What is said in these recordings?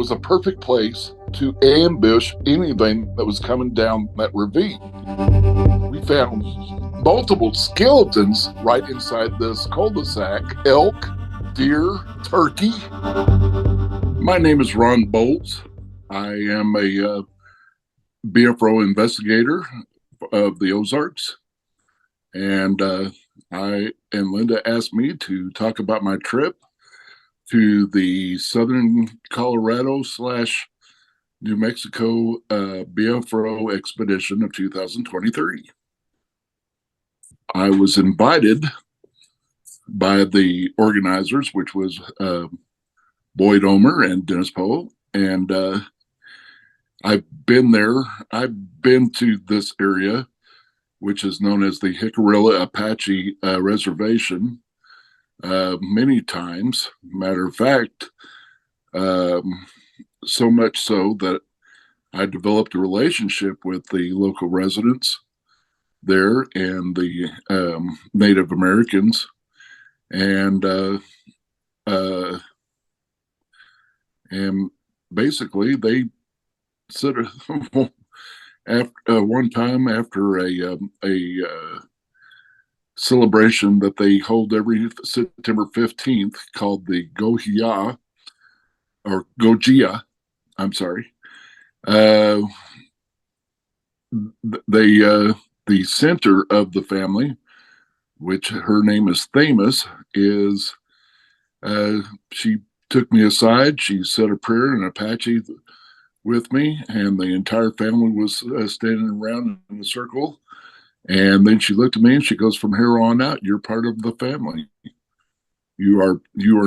was a perfect place to ambush anything that was coming down that ravine. We found multiple skeletons right inside this cul-de-sac: elk, deer, turkey. My name is Ron Boles. I am a BFRO investigator of the Ozarks, and I and Linda asked me to talk about my trip to the southern Colorado / New Mexico BFRO expedition of 2023. I was invited by the organizers, which was Boyd Omer and Dennis Poe, and I've been there. I've been to this area, which is known as the Jicarilla Apache Reservation, many times. Matter of fact, so much so that I developed a relationship with the local residents there and the Native Americans, and basically they sort of after one time after a celebration that they hold every September 15th called the Gohia or Gojia. I'm sorry. The center of the family, which her name is Thamus, is she took me aside. She said a prayer in Apache with me, and the entire family was standing around in a circle. And then she looked at me and she goes, "From here on out, you're part of the family. You are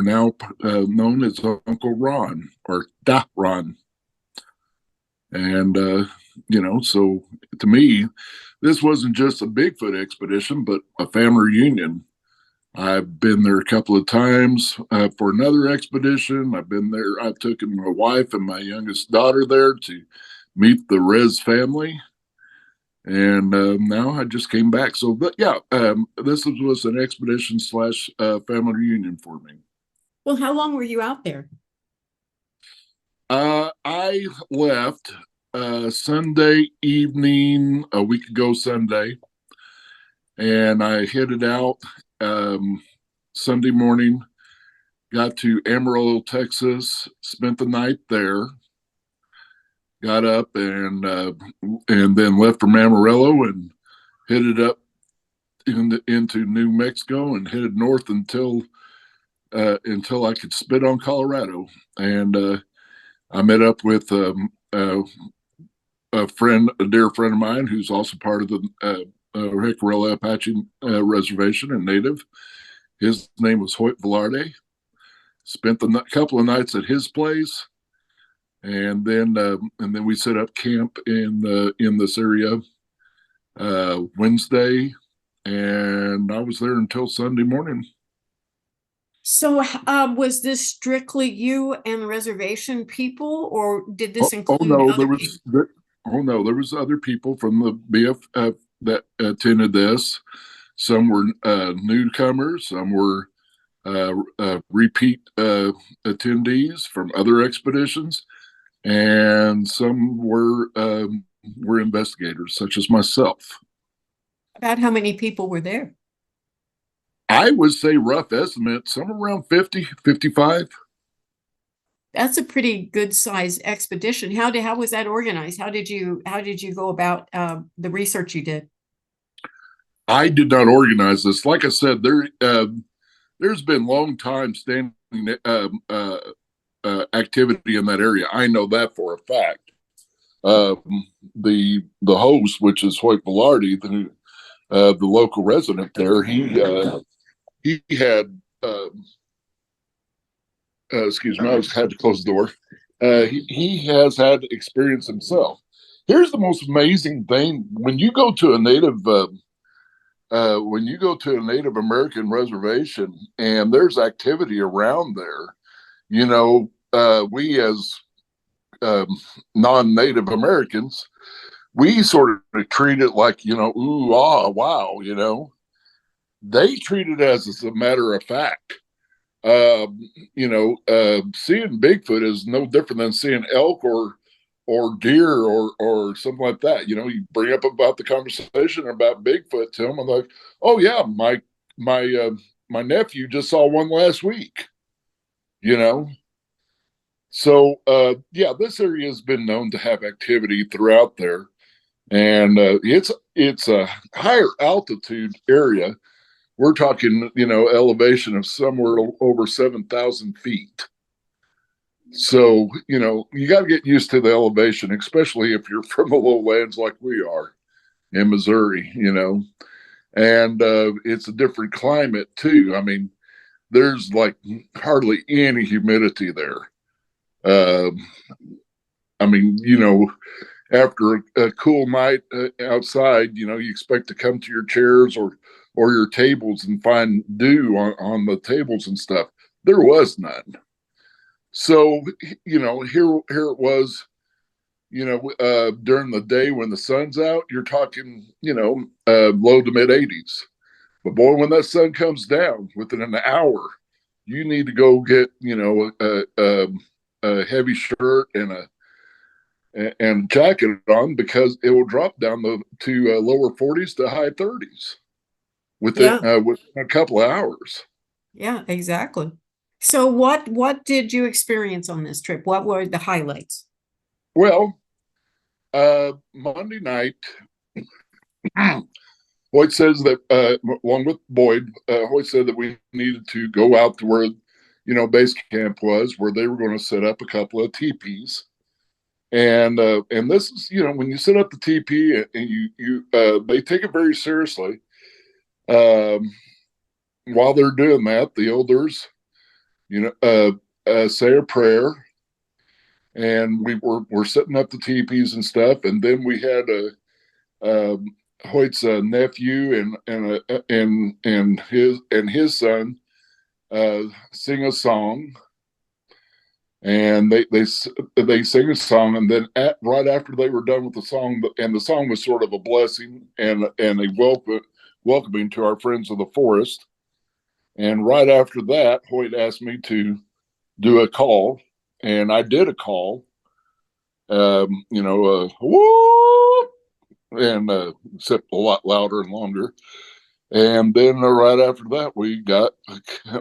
now known as Uncle Ron or Da Ron." And so to me, this wasn't just a Bigfoot expedition, but a family reunion. I've been there a couple of times for another expedition. I've been there. I've taken my wife and my youngest daughter there to meet the Rez family. And now I just came back. So, but yeah, this was an expedition / family reunion for me. Well, how long were you out there? I left Sunday evening, a week ago Sunday, and I headed out Sunday morning, got to Amarillo, Texas, spent the night there, got up and then left from Amarillo and headed up into New Mexico and headed north until I could spit on Colorado. And I met up with a dear friend of mine who's also part of the Jicarilla Apache Reservation and native. His name was Hoyt Velarde. Spent the couple of nights at his place, and then we set up camp in this area Wednesday, and I was there until Sunday morning. So was this strictly you and reservation people, or did this include other people? There was other people from the BF that attended this. Some were newcomers, some were repeat attendees from other expeditions, and some were investigators, such as myself. About how many people were there? I would say rough estimate, somewhere around 50, 55. That's a pretty good size expedition. How was that organized? How did you go about the research you did? I did not organize this. Like I said, there's been long time standing activity in that area. I know that for a fact. The host, which is Hoyt Velarde, the local resident there, he had excuse me, I had to close the door. He has had experience himself. Here's the most amazing thing: when you go to a Native American reservation and there's activity around there, we as non-Native Americans, we sort of treat it like, ooh, ah, wow, They treat it as a matter of fact. Seeing Bigfoot is no different than seeing elk or deer or something like that. You bring up about the conversation about Bigfoot to them. I'm like, oh yeah, my nephew just saw one last week. You know, so yeah, this area has been known to have activity throughout there, and it's a higher altitude area. We're talking, elevation of somewhere over 7,000 feet. So, you got to get used to the elevation, especially if you're from the lowlands like we are in Missouri, and it's a different climate too. I mean, there's like hardly any humidity there. Uh, I mean, after a cool night outside, you expect to come to your chairs or your tables and find dew on the tables and stuff. There was none. So, here it was, during the day when the sun's out, you're talking, low to mid 80s. But boy, when that sun comes down within an hour, you need to go get, a heavy shirt and jacket on, because it will drop down to lower 40s to high 30s Yeah, within a couple of hours. yeah, exactly. So what did you experience on this trip? What were the highlights? Well, Monday night, Hoyt says that, along with Boyd, Hoyt said that we needed to go out to where, base camp was, where they were going to set up a couple of teepees. And this is, when you set up the teepee and they take it very seriously. Um, while they're doing that, the elders, say a prayer, and we're setting up the teepees and stuff, and then we had Hoyt's nephew and his son sing a song, and they sing a song, and then right after they were done with the song, and the song was sort of a blessing and a welcoming to our friends of the forest. And right after that, Hoyt asked me to do a call, and I did a call. Whoop, and except a lot louder and longer. And then right after that, we got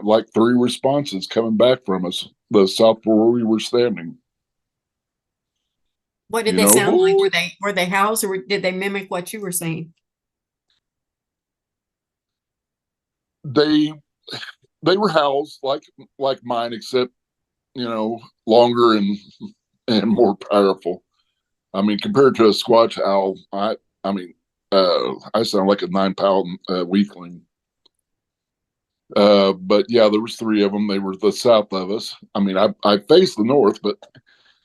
like three responses coming back from us, the south where we were standing. What did You they know, sound like? whoop. Were they howls, or did they mimic what you were saying? they they were howls like mine, except longer and more powerful. I mean, compared to a Squatch owl, I sound like a 9 pound weakling. But yeah, there was three of them. They were the south of us. I mean, I faced the north, but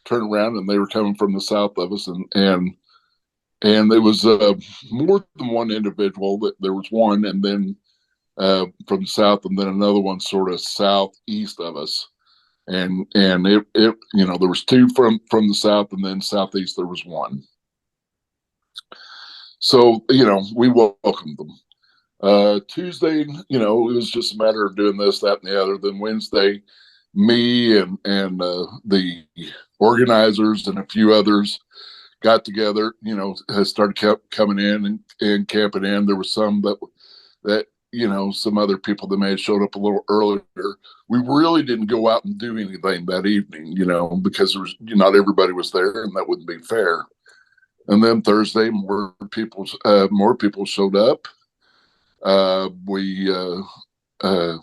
turned around and they were coming from the south of us, and there was more than one individual. That there was one, and then from the south, and then another one sort of southeast of us. And it there was two from the south, and then southeast there was one. So we welcomed them. Tuesday, it was just a matter of doing this, that, and the other. Then Wednesday, me and the organizers and a few others got together. Started kept coming in and camping in. There was some that some other people that may have showed up a little earlier. We really didn't go out and do anything that evening, because there was not everybody was there, and that wouldn't be fair. And then Thursday, more people showed up. Uh, we uh, uh,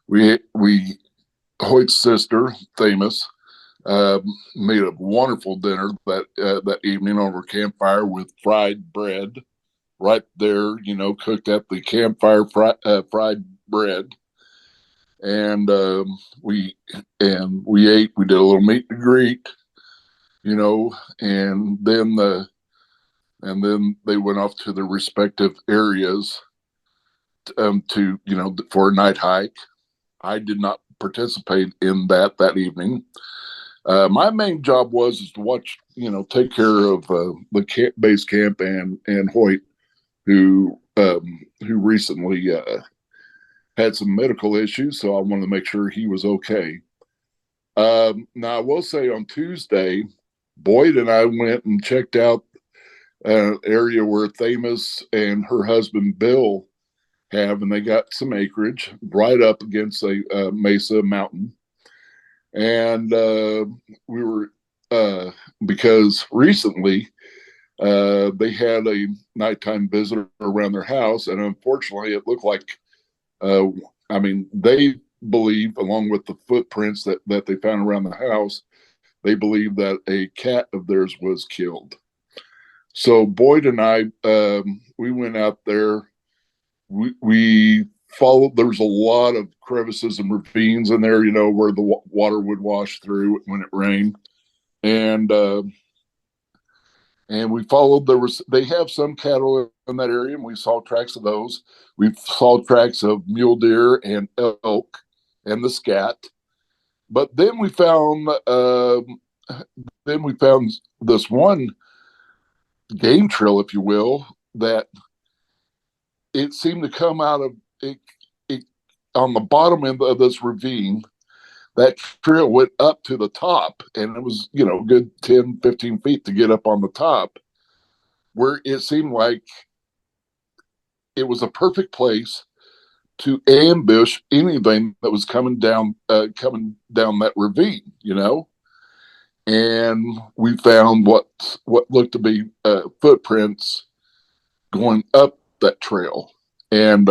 we Hoyt's sister, famous, made a wonderful dinner that evening over a campfire with fried bread. Right there, cooked at the campfire, fried bread, and we ate. We did a little meet and greet, and then they went off to their respective areas to for a night hike. I did not participate in that evening. My main job was is to watch, take care of the base camp and Hoyt, who recently had some medical issues, so I wanted to make sure he was okay. Now, I will say on Tuesday, Boyd and I went and checked out an area where Thamus and her husband Bill have, and they got some acreage right up against a mesa mountain. And we were, because recently they had a nighttime visitor around their house, and unfortunately, it looked like, uh, I mean, they believe, along with the footprints that they found around the house, they believe that a cat of theirs was killed. So Boyd and I, we went out there. We followed. There was a lot of crevices and ravines in there, where the water would wash through when it rained, and we followed. They have some cattle in that area, and we saw tracks of those. We saw tracks of mule deer and elk and the scat. But then we found this one game trail, if you will, that it seemed to come out of it on the bottom end of this ravine. That trail went up to the top, and it was, good 10, 15 feet to get up on the top, where it seemed like it was a perfect place to ambush anything that was coming down that ravine. And we found what looked to be footprints going up that trail, and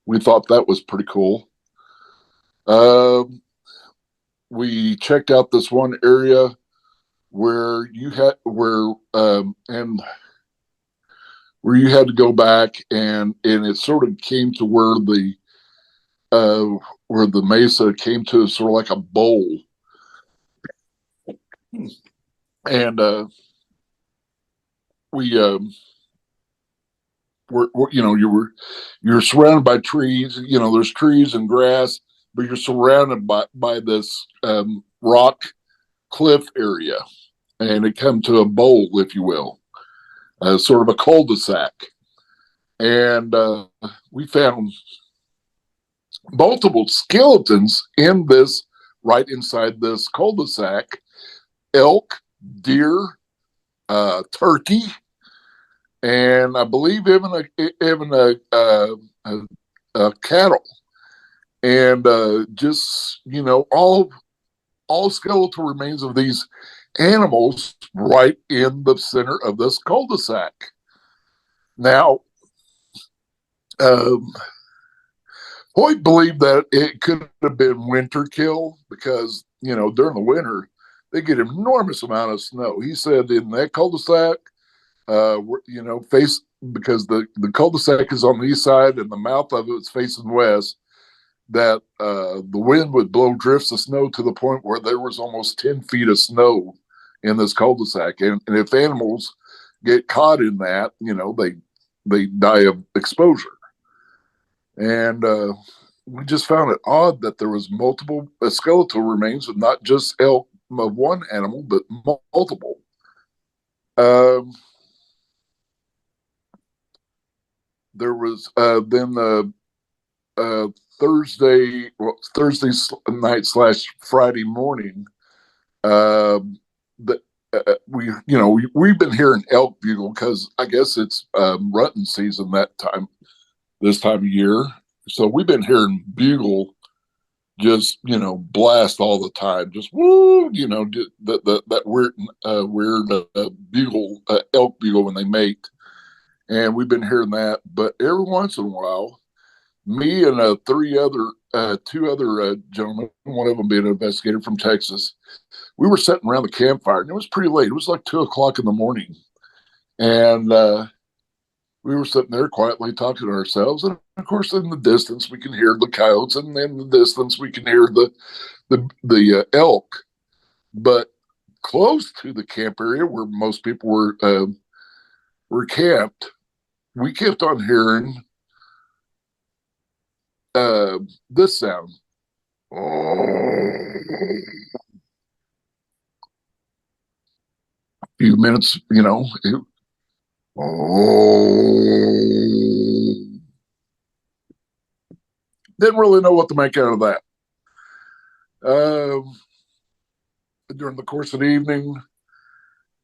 we thought that was pretty cool. Uh, we checked out this one area where you had to go back, and it sort of came to where the mesa came to sort of like a bowl, and we you're surrounded by trees. There's trees and grass, but you're surrounded by this rock cliff area, and it come to a bowl, if you will, sort of a cul-de-sac. And we found multiple skeletons right inside this cul-de-sac: elk, deer, turkey, and I believe even a cattle, and just all skeletal remains of these animals right in the center of this cul-de-sac. Now, Hoyt believed that it could have been winter kill because, during the winter, they get an enormous amount of snow. He said in that cul-de-sac, face, because the cul-de-sac is on the east side and the mouth of it is facing west, that the wind would blow drifts of snow to the point where there was almost 10 feet of snow in this cul-de-sac. And if animals get caught in that, they die of exposure. And we just found it odd that there was multiple skeletal remains of not just elk of one animal, but multiple. There was then Thursday night / Friday morning. That we've been hearing elk bugle because I guess it's rutting season this time of year. So we've been hearing bugle just blast all the time, just woo, that weird bugle, elk bugle when they mate, and we've been hearing that. But every once in a while, me and two other gentlemen, one of them being an investigator from Texas, we were sitting around the campfire, and it was pretty late. It was like 2 o'clock in the morning, and we were sitting there quietly talking to ourselves. And of course, in the distance, we can hear the coyotes, and in the distance, we can hear the elk. But close to the camp area where most people were camped, we kept on hearing this sound. A few minutes, Didn't really know what to make out of that. Um, During the course of the evening,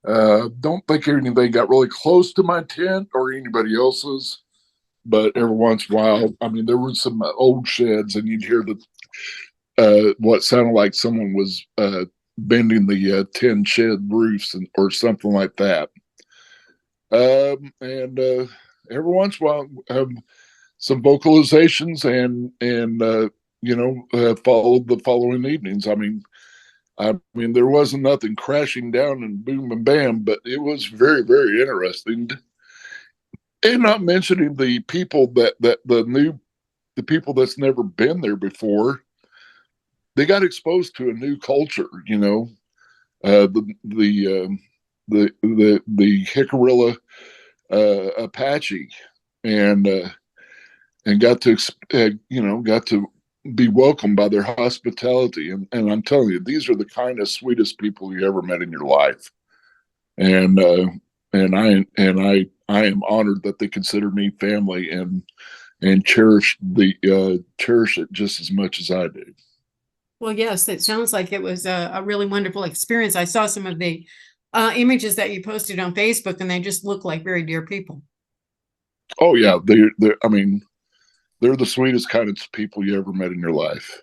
don't think anything got really close to my tent or anybody else's, but every once in a while, I mean, there were some old sheds, and you'd hear what sounded like someone was bending the tin shed roofs or something like that. And every once in a while, some vocalizations and followed the following evenings. I mean, there wasn't nothing crashing down and boom and bam, but it was very, very interesting. And not mentioning the people the people that's never been there before, they got exposed to a new culture. The Hickarilla Apache, and got to be welcomed by their hospitality. And I'm telling you, these are the kindest, sweetest people you ever met in your life. And I am honored that they consider me family and cherish it just as much as I do. Well, yes, it sounds like it was a really wonderful experience. I saw some of the images that you posted on Facebook, and they just look like very dear people. Oh yeah, I mean, they're the sweetest, kindest people you ever met in your life.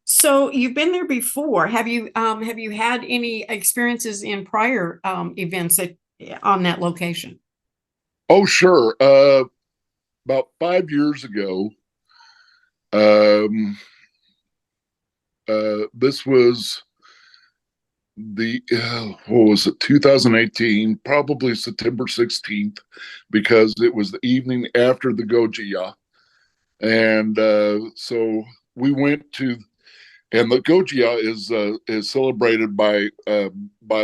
So you've been there before. Have you had any experiences in prior events on that location? Oh sure. About 5 years ago, um, this was the what was it, 2018, probably September 16th, because it was the evening after the Gojia. And so we went to, and the Gojia is celebrated by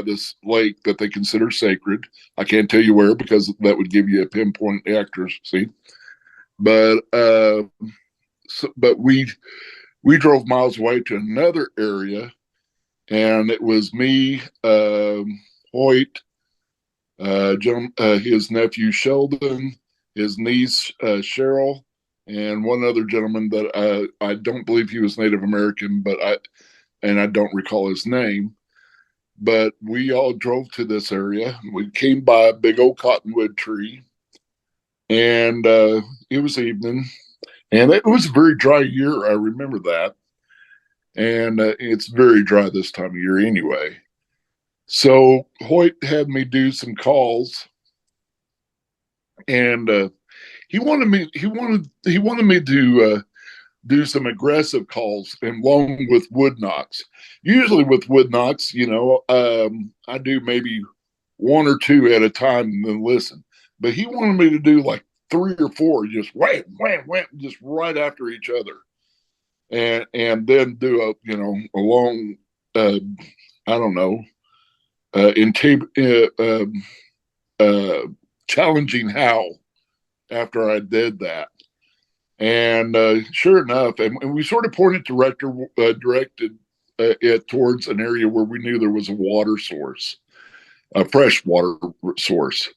this lake that they consider sacred. I can't tell you where because that would give you a pinpoint accuracy. But but we drove miles away to another area, and it was me, Hoyt, his nephew Sheldon, his niece Cheryl, and one other gentleman that I don't believe he was Native American, but I don't recall his name. But we all drove to this area. We came by a big old cottonwood tree, and it was evening, and it was a very dry year. I remember that, and it's very dry this time of year anyway. So Hoyt had me do some calls, and he wanted me to do some aggressive calls and along with wood knocks. Usually with wood knocks, I do maybe one or two at a time and then listen. But he wanted me to do like three or four, just wham, wham, wham, just right after each other, and then do a long, I don't know, in challenging howl after I did that. And sure enough, and we sort of directed it towards an area where we knew there was a water source, a fresh water source.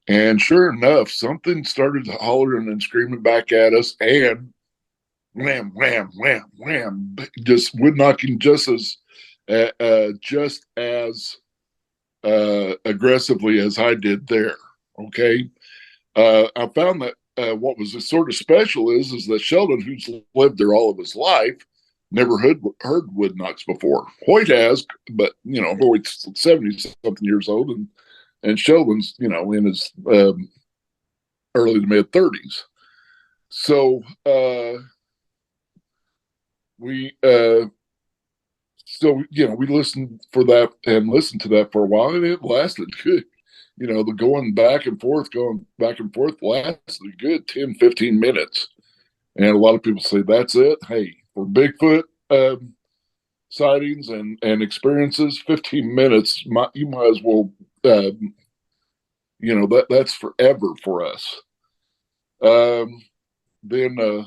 And sure enough, something started hollering and screaming back at us, and wham, wham, wham, wham, just wood knocking just as aggressively as I did there. Okay, I found that what was sort of special is that Sheldon, who's lived there all of his life, never heard wood knocks before. Hoyt has, but Hoyt's 70 something years old, and Sheldon's in his early to mid 30s. So we we listened for that and listened to that for a while, and it lasted good. The going back and forth lasted a good 10-15 minutes. And a lot of people say that's it. Hey, for Bigfoot sightings and experiences, 15 minutes, you might as well, that's forever for us. Um, then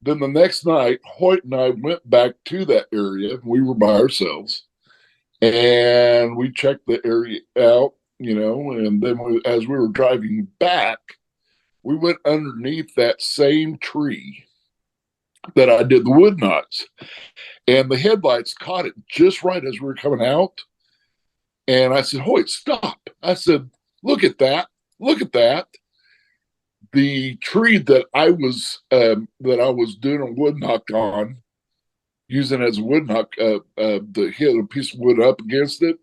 then the next night, Hoyt and I went back to that area. We were by ourselves, and we checked the area out, and then as we were driving back, we went underneath that same tree, that I did the wood knots, and the headlights caught it just right as we were coming out. And I said, Hoyt, stop. I said, look at that. Look at that. The tree that I was doing a wood knock on, using as a wood knock, the hit a piece of wood up against it,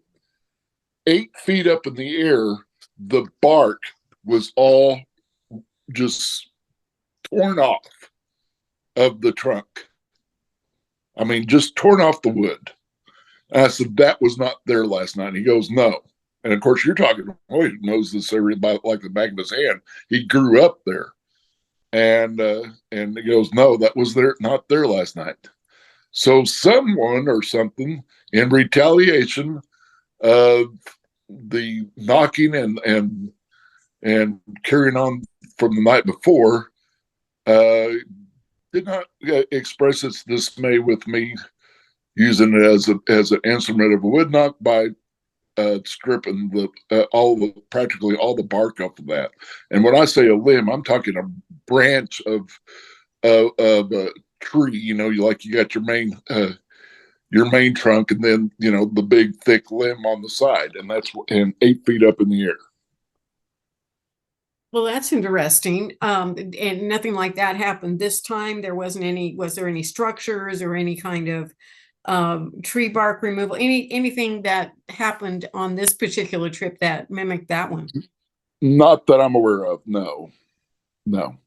8 feet up in the air, the bark was all just torn off of the trunk. I mean, just torn off the wood. And I said, that was not there last night. And he goes, no. And of course, you're talking, Hoyt knows this area like the back of his hand. He grew up there. And he goes, no, that was there, not there last night. So someone or something, in retaliation of the knocking and carrying on from the night before, did not express its dismay with me using it as an instrument of a wood knock by stripping practically all the bark off of that. And when I say a limb, I'm talking a branch of a tree. You got your main trunk, and then the big thick limb on the side, and 8 feet up in the air. Well, that's interesting. And nothing like that happened this time. Was there any structures or any kind of tree bark removal, anything that happened on this particular trip that mimicked that one? Not that I'm aware of. No. Now,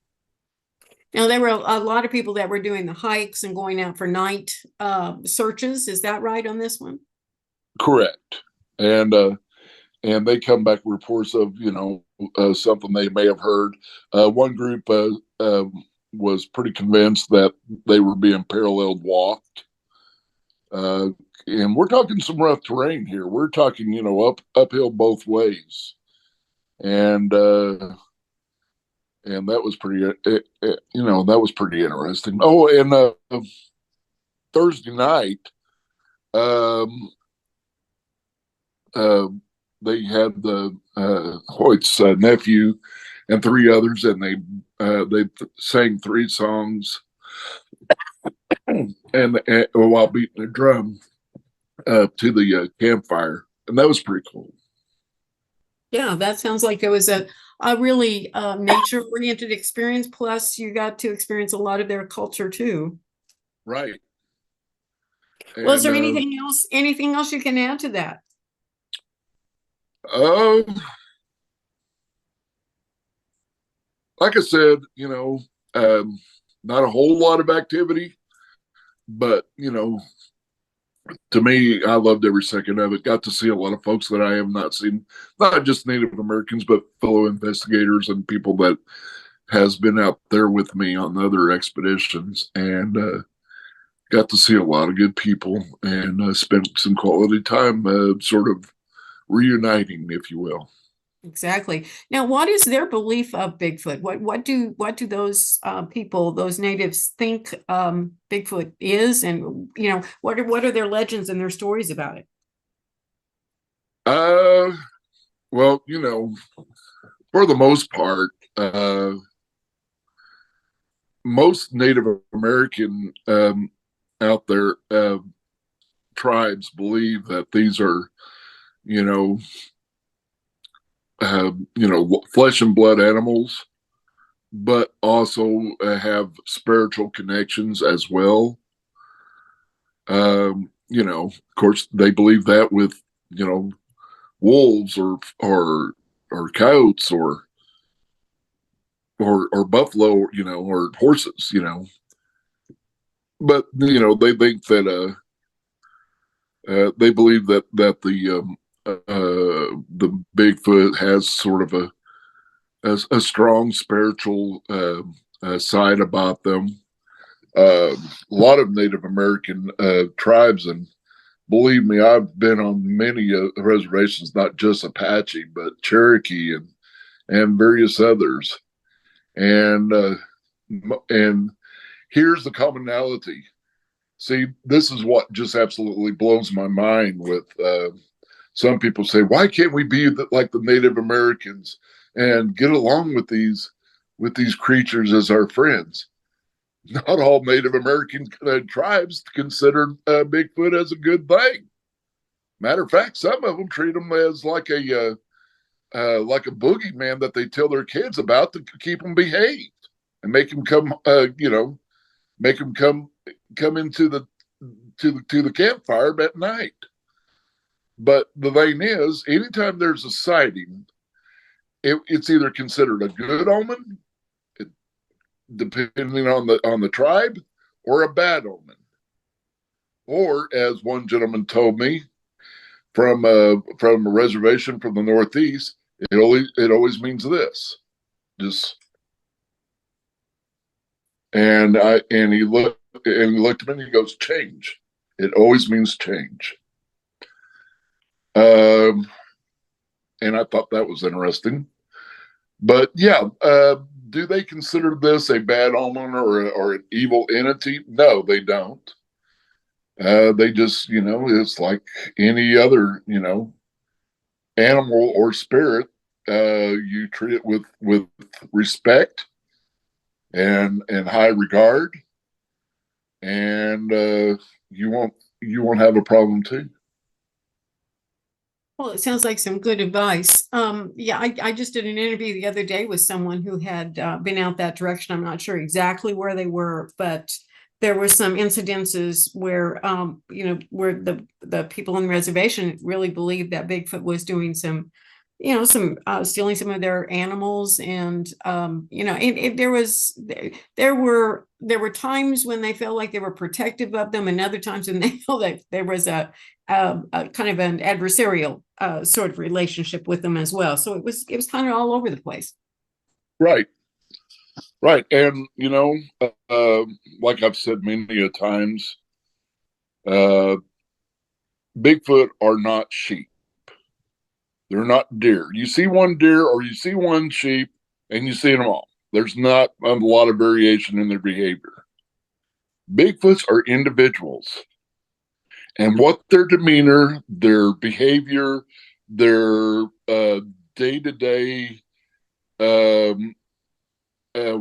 there were a lot of people that were doing the hikes and going out for night searches. Is that right on this one? Correct. And they come back with reports of something they may have heard. One group was pretty convinced that they were being parallel walked. And we're talking some rough terrain here. We're talking, uphill both ways. And that was pretty interesting. Oh, and Thursday night, they had the Hoyt's nephew and 3 others, and they sang 3 songs, and while beating a drum to the campfire, and that was pretty cool. Yeah, that sounds like it was a really nature-oriented experience. Plus, you got to experience a lot of their culture too. Right. Well, is there anything else you can add to that? Like I said, not a whole lot of activity, but to me, I loved every second of it. Got to see a lot of folks that I have not seen, not just Native Americans, but fellow investigators and people that has been out there with me on other expeditions, and got to see a lot of good people and spent some quality time sort of reuniting, if you will. Exactly. Now, what is their belief of Bigfoot? What do those people, those natives, think Bigfoot is, and what are their legends and their stories about it? Well, for the most part, most Native American out there tribes believe that these are, flesh and blood animals, but also have spiritual connections as well. Of course, they believe that with, wolves or coyotes or buffalo, or horses, but they think that they believe that the Bigfoot has sort of a strong spiritual side about them. A lot of Native American tribes, and believe me, I've been on many reservations, not just Apache, but Cherokee and various others. And here's the commonality. See, this is what just absolutely blows my mind with some people say, why can't we be like the Native Americans and get along with these creatures as our friends? not all Native American tribes considered Bigfoot as a good thing. Matter of fact, some of them treat them as like a boogeyman that they tell their kids about to keep them behaved and make them come, make them come into the campfire at night. But the thing is, anytime there's a sighting, it's either considered a good omen, depending on the tribe, or a bad omen. Or, as one gentleman told me from a reservation from the Northeast, it always means this. Just and he looked at me and he goes, change. It always means change. And I thought that was interesting. But yeah, do they consider this a bad omen or an evil entity? No, they don't. They just, it's like any other, animal or spirit. You treat it with respect and high regard, and you won't have a problem too. Well, it sounds like some good advice. Yeah, I just did an interview the other day with someone who had been out that direction. I'm not sure exactly where they were, but there were some incidences where, where the people on the reservation really believed that Bigfoot was doing some, stealing some of their animals, and there were times when they felt like they were protective of them, and other times when they felt that there was a kind of an adversarial sort of relationship with them as well. So it was kind of all over the place. Right. And, like I've said many a times, Bigfoot are not sheep. They're not deer. You see one deer or you see one sheep and you see them all. There's not a lot of variation in their behavior. Bigfoots are individuals. And what their demeanor, their behavior, their day-to-day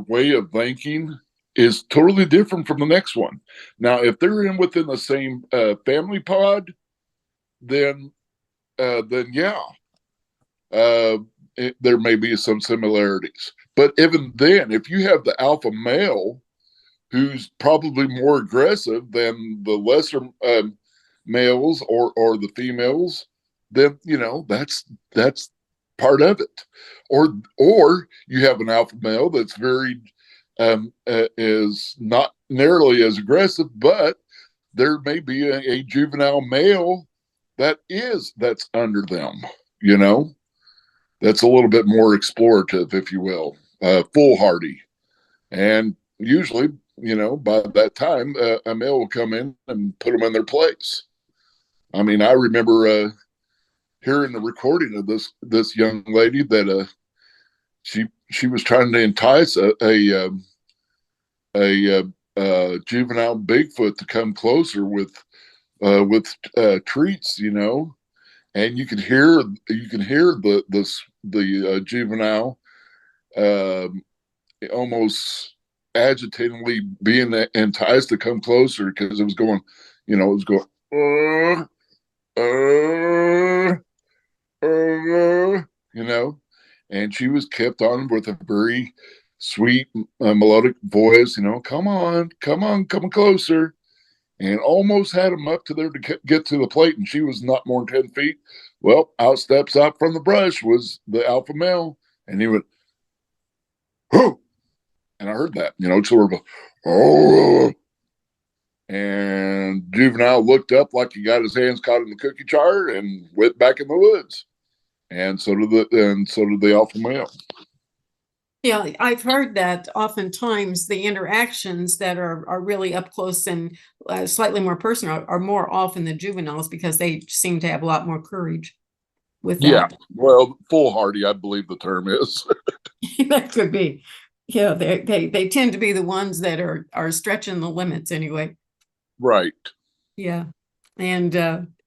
way of thinking is totally different from the next one. Now, if they're within the same family pod, then yeah, there may be some similarities. But even then, if you have the alpha male who's probably more aggressive than the lesser males or the females, then that's part of it. Or you have an alpha male that's very is not nearly as aggressive, but there may be a juvenile male that's under them, that's a little bit more explorative, if you will, foolhardy. And usually, by that time, a male will come in and put them in their place. I mean, I remember hearing the recording of this young lady that she was trying to entice a juvenile Bigfoot to come closer with treats, and you can hear the juvenile almost agitatingly being enticed to come closer because it was going, it was going, and she was kept on with a very sweet melodic voice, come on closer, and almost had him up to there to get to the plate, and she was not more than 10 feet. Well, out from the brush was the alpha male, and he went, whoo, and I heard that, sort of oh, and juvenile looked up like he got his hands caught in the cookie jar and went back in the woods, and so did the alpha male. Yeah, I've heard that oftentimes the interactions that are really up close and slightly more personal are more often the juveniles, because they seem to have a lot more courage with that. Yeah, well, foolhardy, I believe the term is. That could be. Yeah, they tend to be the ones that are stretching the limits anyway. Right. Yeah, and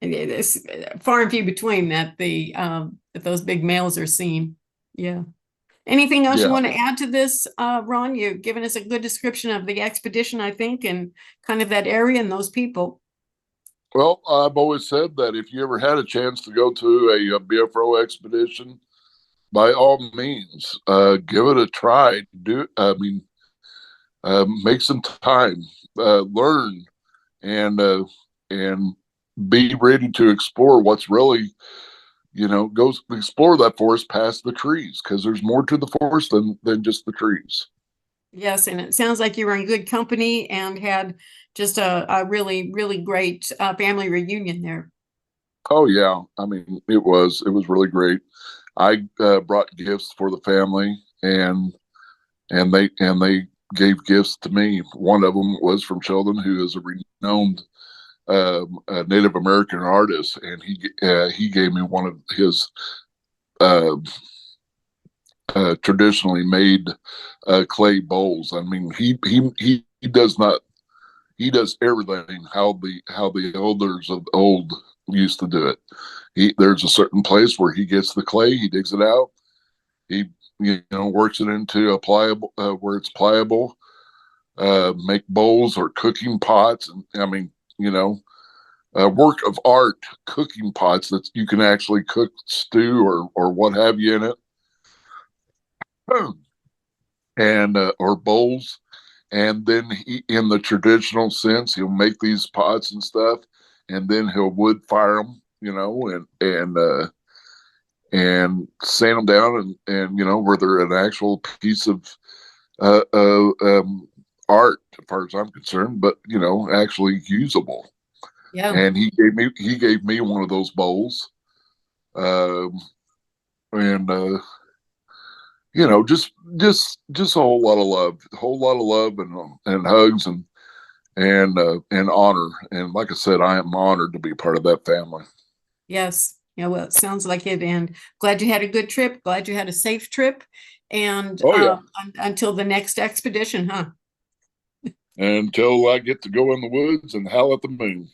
it's far and few between that that those big males are seen. Yeah. Anything else you Yeah. want to add to this, Ron? You've given us a good description of the expedition, I think, and kind of that area and those people. Well, I've always said that if you ever had a chance to go to a BFRO expedition, by all means, give it a try. Make some time, learn, and be ready to explore what's really, go explore that forest past the trees, because there's more to the forest than just the trees. Yes, and it sounds like you were in good company and had just a really, really great family reunion there. Oh yeah, I mean it was really great. I brought gifts for the family, and they gave gifts to me. One of them was from Sheldon, who is a renowned a Native American artist, and he gave me one of his uh, traditionally made clay bowls. I mean, he does not he does everything how the elders of old used to do it. There's a certain place where he gets the clay, he digs it out, he works it into a pliable where it's pliable, make bowls or cooking pots, and I mean, you know, a work of art, cooking pots that you can actually cook stew or what have you in it, and or bowls. And then in the traditional sense, he'll make these pots and stuff, and then he'll wood fire them, and sand them down, and where they're an actual piece of uh, uh, um, art, as far as I'm concerned, but actually usable. Yeah. And he gave me one of those bowls, um, and just a whole lot of love and hugs and honor. And like I said, I am honored to be part of that family. Yes. Yeah, well, it sounds like it. And glad you had a good trip. Glad you had a safe trip. And Oh yeah. until the next expedition, huh? Until I get to go in the woods and howl at the moon.